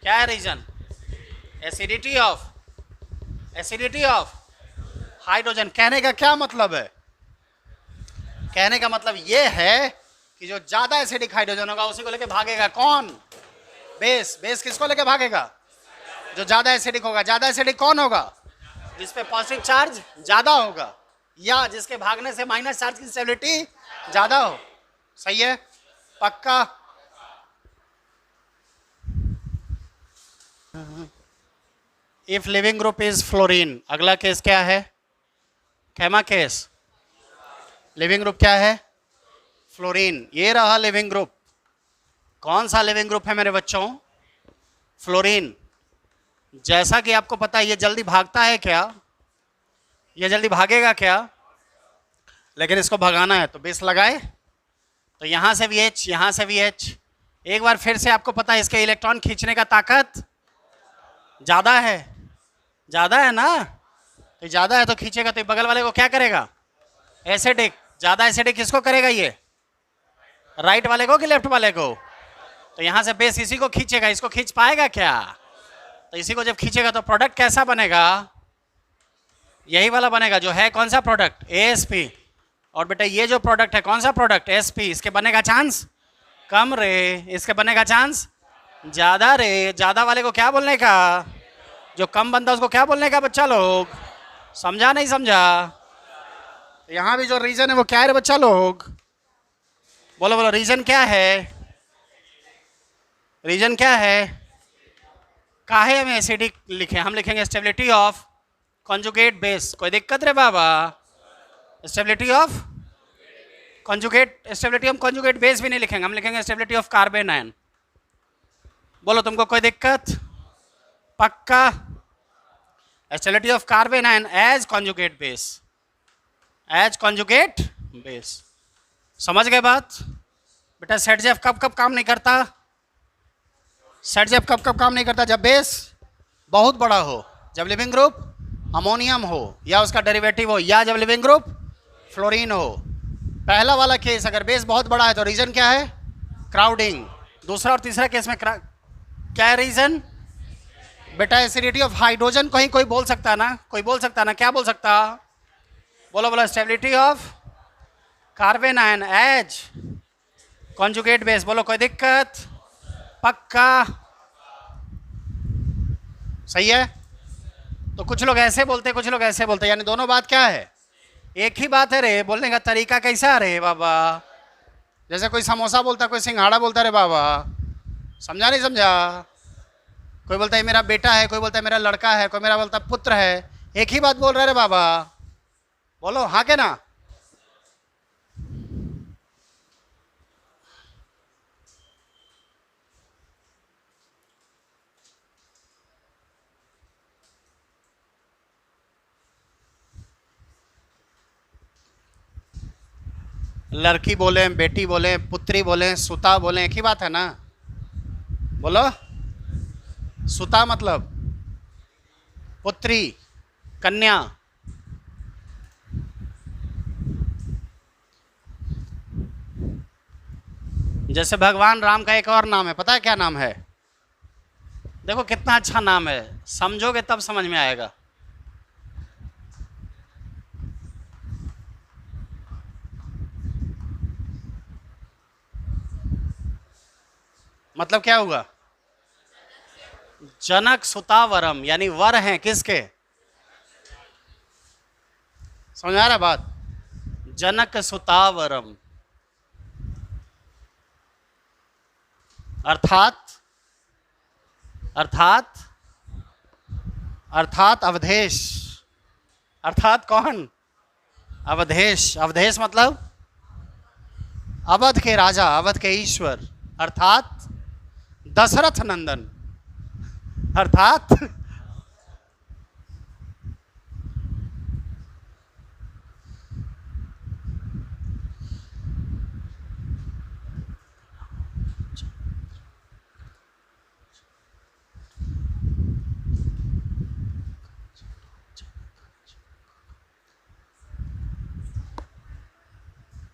क्या है रीजन? Acidity of hydrogen. कहने का क्या मतलब है? कहने का मतलब ये है कि जो ज्यादा एसिडिक हाइड्रोजन होगा उसी को लेके भागेगा कौन? बेस। बेस किसको लेके भागेगा? जो ज्यादा एसिडिक होगा। ज्यादा एसिडिक कौन होगा? जिसपे पॉजिटिव चार्ज ज्यादा होगा या जिसके भागने से माइनस चार्ज की स्टेबिलिटी ज्यादा हो। सही है? पक्का? If leaving group is fluorine, अगला केस क्या है? कैमा केस। लिविंग ग्रुप क्या है? फ्लोरीन। ये रहा लिविंग ग्रुप। कौन सा लिविंग ग्रुप है मेरे बच्चों? फ्लोरीन। जैसा कि आपको पता है ये जल्दी भागता है क्या? ये जल्दी भागेगा क्या? लेकिन इसको भगाना है तो बेस लगाए, तो यहां से भी H, यहां से भी H। एक बार फिर से आपको पता है इसके इलेक्ट्रॉन खींचने का ताकत ज्यादा है। ज्यादा है ना? तो ज्यादा है तो खींचेगा, तो बगल वाले को क्या करेगा? एसिडिक। ज्यादा एसिडिक किसको करेगा? ये राइट वाले को कि लेफ्ट वाले को? तो यहां से बेस इसी को खींचेगा। इसको खींच पाएगा क्या? तो इसी को जब खींचेगा तो प्रोडक्ट कैसा बनेगा? यही वाला बनेगा जो है। कौन सा प्रोडक्ट? ASP। और बेटा ये जो प्रोडक्ट है कौन सा प्रोडक्ट? SP। इसके बनने का चांस कम रे, इसके बनने का चांस ज्यादा रे। ज्यादा वाले को क्या बोलने का? जो कम बनता उसको क्या बोलने का? बच्चा लोग समझा नहीं समझा? यहां भी जो रीजन है वो क्या है रे बच्चा लोग? बोलो बोलो, रीजन क्या है? रीजन क्या है? काहे में एसिडिक लिखे? हम लिखेंगे स्टेबिलिटी ऑफ कॉन्जुगेट बेस। कोई दिक्कत रे बाबा? Stability of conjugate, stability of conjugate base भी नहीं लिखेंगे, हम लिखेंगे स्टेबिलिटी ऑफ कार्बन आयन। बोलो तुमको कोई दिक्कत? पक्का? Stability of carbon ion as conjugate base. As conjugate base. समझ गए बात? बेटा सेटजेफ कब कब काम नहीं करता? सेटजेफ कब कब काम नहीं करता? जब बेस बहुत बड़ा हो, जब लिविंग ग्रुप अमोनियम हो या उसका डेरिवेटिव हो, या जब लिविंग ग्रुप फ्लोरीन हो। पहला वाला केस अगर बेस बहुत बड़ा है तो रीजन क्या है? क्राउडिंग। दूसरा और तीसरा केस में क्या है रीजन? बेटा एसिडिटी ऑफ हाइड्रोजन को ही कोई बोल सकता है ना? कोई बोल सकता है ना? क्या बोल सकता? बोलो बोलो, stability of carbon ion as conjugate base. बोलो कोई दिक्कत? पक्का? सही है? तो कुछ लोग ऐसे बोलते, कुछ लोग ऐसे बोलते, यानी दोनों बात क्या है? एक ही बात है रे। बोलने का तरीका कैसा रे बाबा? जैसे कोई समोसा बोलता, कोई सिंघाड़ा बोलता रे बाबा। समझा नहीं समझा? कोई बोलता है मेरा बेटा है, कोई बोलता है मेरा लड़का है, कोई मेरा बोलता पुत्र है। एक ही बात बोल रहे रे बाबा। बोलो हाँ के ना? लड़की बोले, बेटी बोले, पुत्री बोले, सुता बोले, एक ही बात है ना? बोलो। सुता मतलब पुत्री, कन्या। जैसे भगवान राम का एक और नाम है, पता है क्या नाम है? देखो कितना अच्छा नाम है, समझोगे तब समझ में आएगा। मतलब क्या हुआ? जनक सुतावरम, यानी वर हैं किसके? समझ आ रहा बात? जनक सुतावरम अर्थात अर्थात अर्थात अवधेश। अर्थात कौन? अवधेश। अवधेश मतलब अवध के राजा, अवध के ईश्वर, अर्थात दशरथ नंदन। अर्थात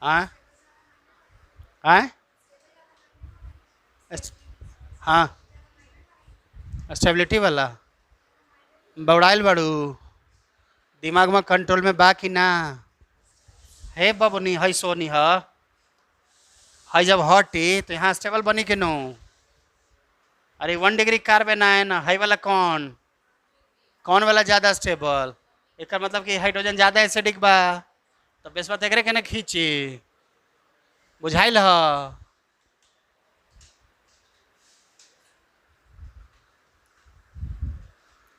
हाँ हाँ स्टेबिलिटी वाला बौड़ाइल बड़ू, दिमाग में कंट्रोल में बा कि ना? हे बबनी है सोनी है, हाई जब हटी तो यहाँ स्टेबल बनी कि नो? अरे 1 डिग्री कार्बेनाइन हाई वाला कौन वाला ज़्यादा स्टेबल? एक मतलब कि हाइड्रोजन ज़्यादा एसिडिक बा तो बेसवा तेकरे के ना खींची। बुझाइल ह?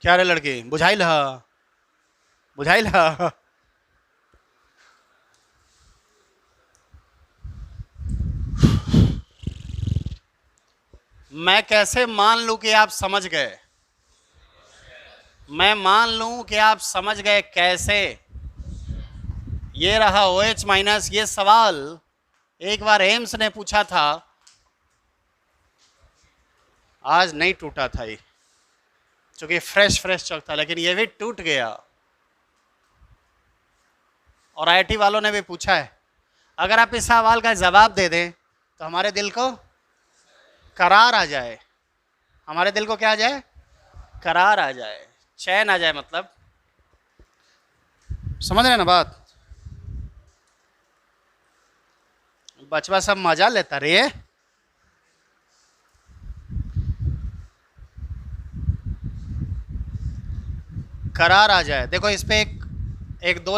क्या रे लड़की, बुझाइल ह? बुझाइल ह? मैं कैसे मान लूं कि आप समझ गए? मैं मान लूं कि आप समझ गए कैसे? ये रहा OH माइनस। ये सवाल एक बार एम्स ने पूछा था, आज नहीं टूटा था ये, क्योंकि फ्रेश चौक था, लेकिन ये भी टूट गया। और IIT वालों ने भी पूछा है। अगर आप इस सवाल का जवाब दे दें तो हमारे दिल को करार आ जाए। हमारे दिल को क्या आ जाए? करार आ जाए, चैन आ जाए। मतलब समझ रहे ना बात? बचवा सब मजा लेता रे। करार आ जाए। देखो इस पे एक दो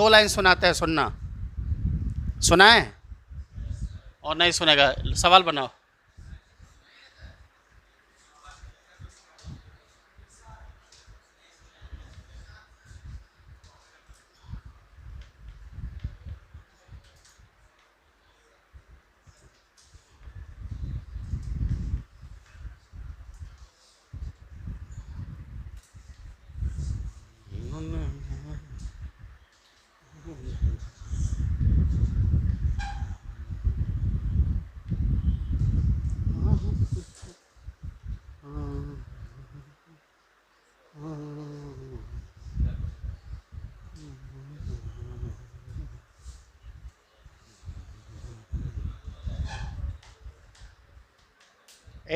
लाइन सुनाते हैं, सुनना। सुना है? और नहीं सुनेगा सवाल बनाओ।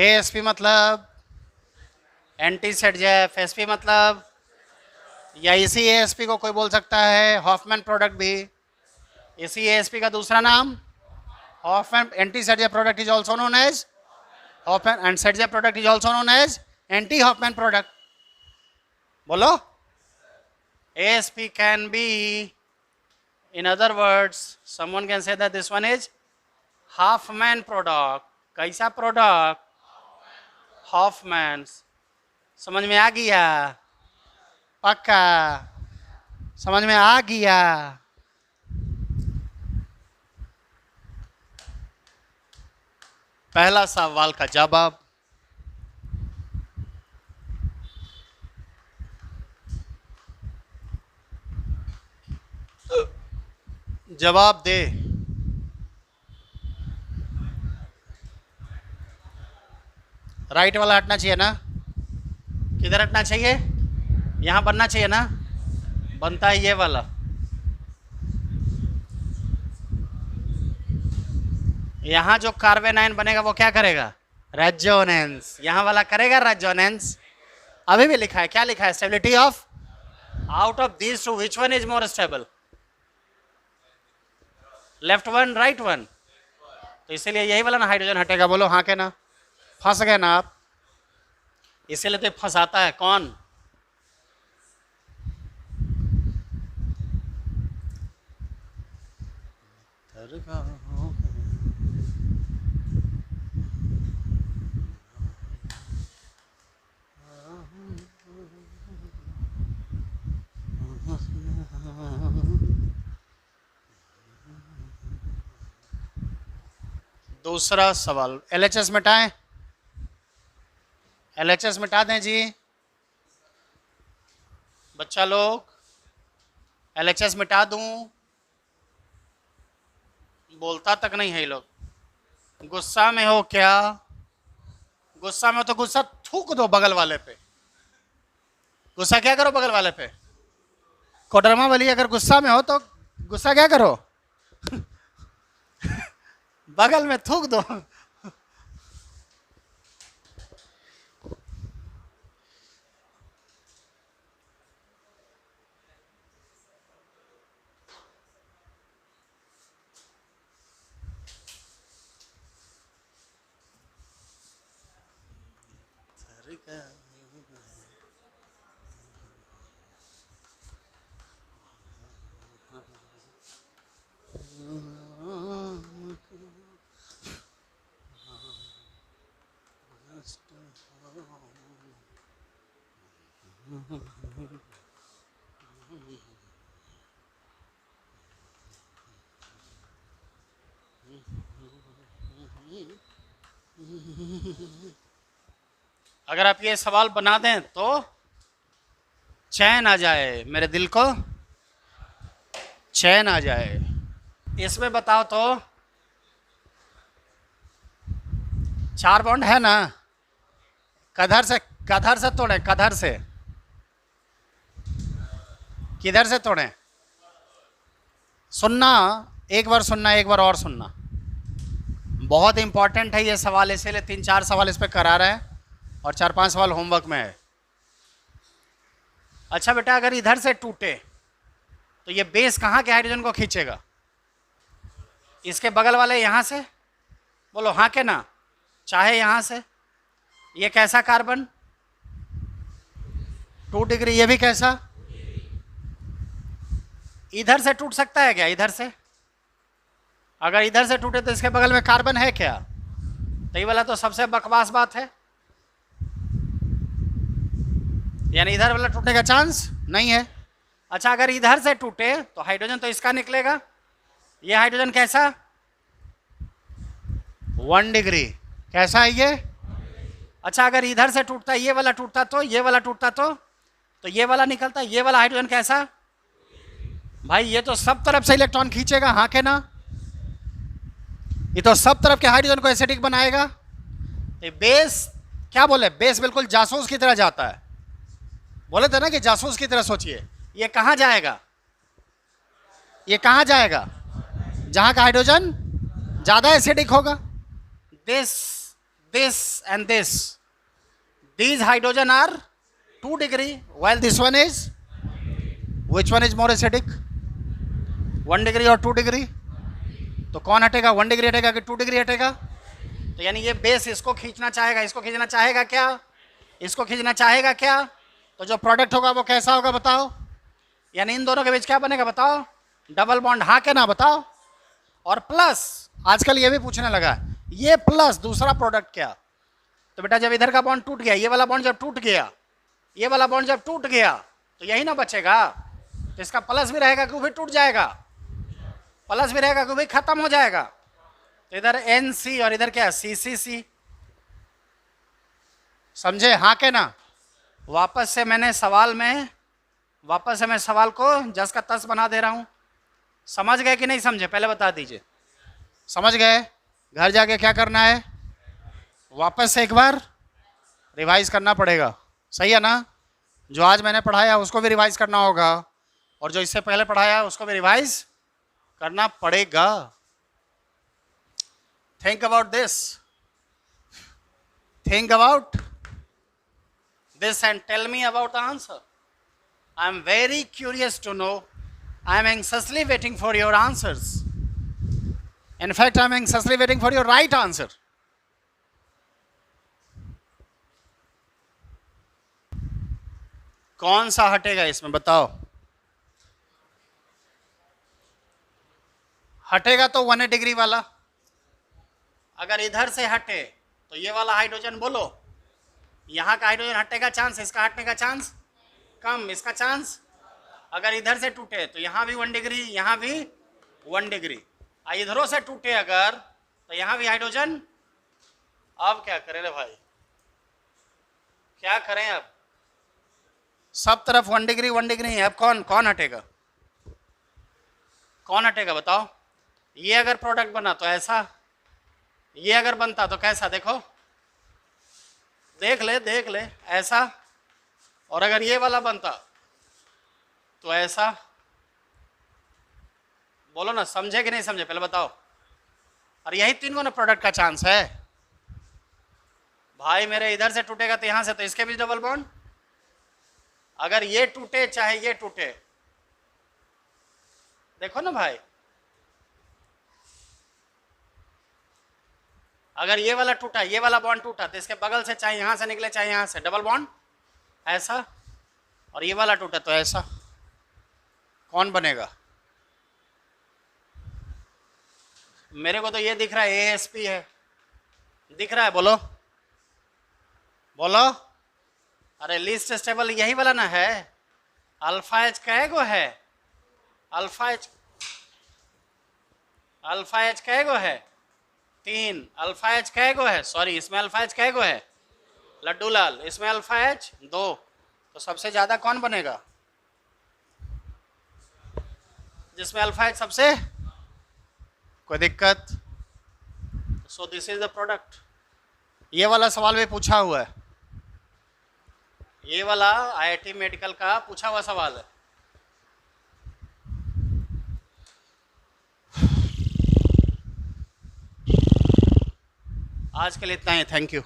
ASP मतलब एंटी सेट जेफ। SP मतलब, या इसी ASP को कोई बोल सकता है हॉफमैन प्रोडक्ट भी। इसी ASP का दूसरा नाम Hofmann anti Saytzeff product is also known as Hofmann, and Saytzeff product is also known as anti Hofmann product. बोलो। ASP can be, in other words, someone can say that this one is Hoffman product। कैसा product? Hoffmann. समझ में आ गया? पक्का समझ में आ गया? पहला सवाल का जवाब जवाब दे। राइट वाला हटना चाहिए ना? किधर हटना चाहिए? यहाँ बनना चाहिए ना? बनता है ये वाला। यहाँ जो कार्बेनाइन बनेगा वो क्या करेगा? रेजोनेंस। यहाँ वाला करेगा रेजोनेंस। अभी भी लिखा है, क्या लिखा है? Stability of, out of these two which one is more stable? Left one, right one. तो इसीलिए यही वाला ना हाइड्रोजन हटेगा। बोलो हाँ के ना? फंस गए ना आप? इसीलिए तो फंसाता है कौन? दूसरा सवाल, LHS मिटाएं? LHS मिटा दें जी बच्चा लोग? LHS मिटा दूं? बोलता तक नहीं है ये लोग। गुस्सा में हो क्या? गुस्सा में हो तो गुस्सा थूक दो बगल वाले पे। गुस्सा क्या करो बगल वाले पे? कोडरमा वाली अगर गुस्सा में हो तो गुस्सा क्या करो? बगल में थूक दो। अगर आप ये सवाल बना दें तो चैन आ जाए, मेरे दिल को चैन आ जाए। इसमें बताओ तो 4 बॉन्ड है ना, कधर से तोड़े, कधर से, किधर से तोड़े? सुनना, एक बार सुनना, एक बार और सुनना, बहुत इंपॉर्टेंट है ये सवाल, इसीलिए 3-4 सवाल इस पे करा रहे हैं और 4-5 सवाल होमवर्क में है। अच्छा बेटा, अगर इधर से टूटे तो ये बेस कहाँ के हाइड्रोजन को खींचेगा? इसके बगल वाले यहाँ से, बोलो हाँ के ना, चाहे यहाँ से। ये कैसा कार्बन? 2 डिग्री। ये भी कैसा? इधर से टूट सकता है क्या? इधर से? अगर इधर से टूटे तो इसके बगल में कार्बन है क्या? तो ये वाला तो सबसे बकवास बात है, यानी इधर वाला टूटने का चांस नहीं है। अच्छा, अगर इधर से टूटे तो हाइड्रोजन तो इसका निकलेगा। ये हाइड्रोजन कैसा? 1 डिग्री। कैसा है ये? अच्छा, अगर इधर से टूटता, ये वाला टूटता तो, ये वाला टूटता तो ये वाला निकलता। ये वाला हाइड्रोजन कैसा? भाई ये तो सब तरफ से इलेक्ट्रॉन खींचेगा, हाँ के ना? ये तो सब तरफ के हाइड्रोजन को एसिडिक बनाएगा। तो बेस क्या बोले? बेस बिल्कुल जासूस की तरह जाता है। बोले थे ना कि जासूस की तरह सोचिए। ये कहाँ जाएगा? ये कहाँ जाएगा? जहाँ का हाइड्रोजन ज़्यादा एसिडिक होगा। this and this, these hydrogen are 2 degree, while this one is, which one is more acidic? 1 degree और 2 degree? तो कौन हटेगा? 1 डिग्री हटेगा कि 2 डिग्री हटेगा? तो यानी ये बेस इसको खींचना चाहेगा, इसको खींचना चाहेगा क्या? इसको खींचना चाहेगा क्या? तो जो प्रोडक्ट होगा वो कैसा होगा बताओ? यानी इन दोनों के बीच क्या बनेगा बताओ? डबल बॉन्ड, हाँ क्या ना बताओ? और प्लस आजकल ये भी पूछने लगा, ये प्लस दूसरा प्रोडक्ट क्या? तो बेटा जब इधर का बॉन्ड टूट गया, ये वाला बॉन्ड जब टूट गया, ये वाला बॉन्ड जब टूट गया, तो यही ना बचेगा। तो इसका प्लस भी रहेगा कि वो भी टूट जाएगा, प्लस भी रहेगा कि वो भी खत्म हो जाएगा। तो इधर NC और इधर क्या? CCC। समझे हाँ के ना? वापस से मैं सवाल को जस का तस बना दे रहा हूं। समझ गए कि नहीं समझे? पहले बता दीजिए। समझ गए? घर जाके क्या करना है? वापस से एक बार रिवाइज करना पड़ेगा, सही है ना? जो आज मैंने पढ़ाया उसको भी रिवाइज करना होगा, और जो इससे पहले पढ़ाया उसको भी रिवाइज करना पड़ेगा। Think about this, think about this and tell me about the answer. I am very curious to know. I am anxiously waiting for your answers. In fact, I am anxiously waiting for your right answer. कौन सा हटेगा इसमें बताओ? हटेगा तो 1 degree वाला। अगर इधर से हटे तो ये वाला हाइड्रोजन, बोलो यहाँ का हाइड्रोजन हटने का चांस, इसका हटने का चांस कम, इसका चांस। अगर इधर से टूटे तो यहाँ भी 1 डिग्री, यहाँ भी 1 डिग्री। इधरों से टूटे अगर तो यहाँ भी हाइड्रोजन। अब क्या करें रे भाई, क्या करें? अब सब तरफ 1 डिग्री 1 डिग्री है। अब कौन हटेगा? कौन हटेगा बताओ? ये अगर प्रोडक्ट बना तो ऐसा, ये अगर बनता तो कैसा? देखो, देख ले ऐसा। और अगर ये वाला बनता तो ऐसा। बोलो ना, समझे कि नहीं समझे? पहले बताओ। और यही 3 गुना प्रोडक्ट का चांस है भाई मेरे। इधर से टूटेगा तो यहां से, तो इसके भी डबल बॉन्ड। अगर ये टूटे चाहे ये टूटे, देखो ना भाई, अगर ये वाला टूटा, ये वाला बॉन्ड टूटा, तो इसके बगल से चाहे यहाँ से निकले चाहे यहाँ से, डबल बॉन्ड ऐसा, और ये वाला टूटा तो ऐसा, कौन बनेगा? मेरे को तो ये दिख रहा है ASP है, दिख रहा है, बोलो बोलो। अरे लीस्ट स्टेबल यही वाला ना है। अल्फा एच कैगो है? अल्फा एच कैगो है? 3। अल्फा एच कैगो है? सॉरी, इसमें अल्फा एच कैगो है? लड्डू लाल, इसमें अल्फा एच 2। तो सबसे ज्यादा कौन बनेगा? जिसमें अल्फा एच सबसे, कोई दिक्कत? So this is the product. ये वाला सवाल भी पूछा हुआ है, ये वाला IIT मेडिकल का पूछा हुआ सवाल है। आज के लिए इतना ही, थैंक यू।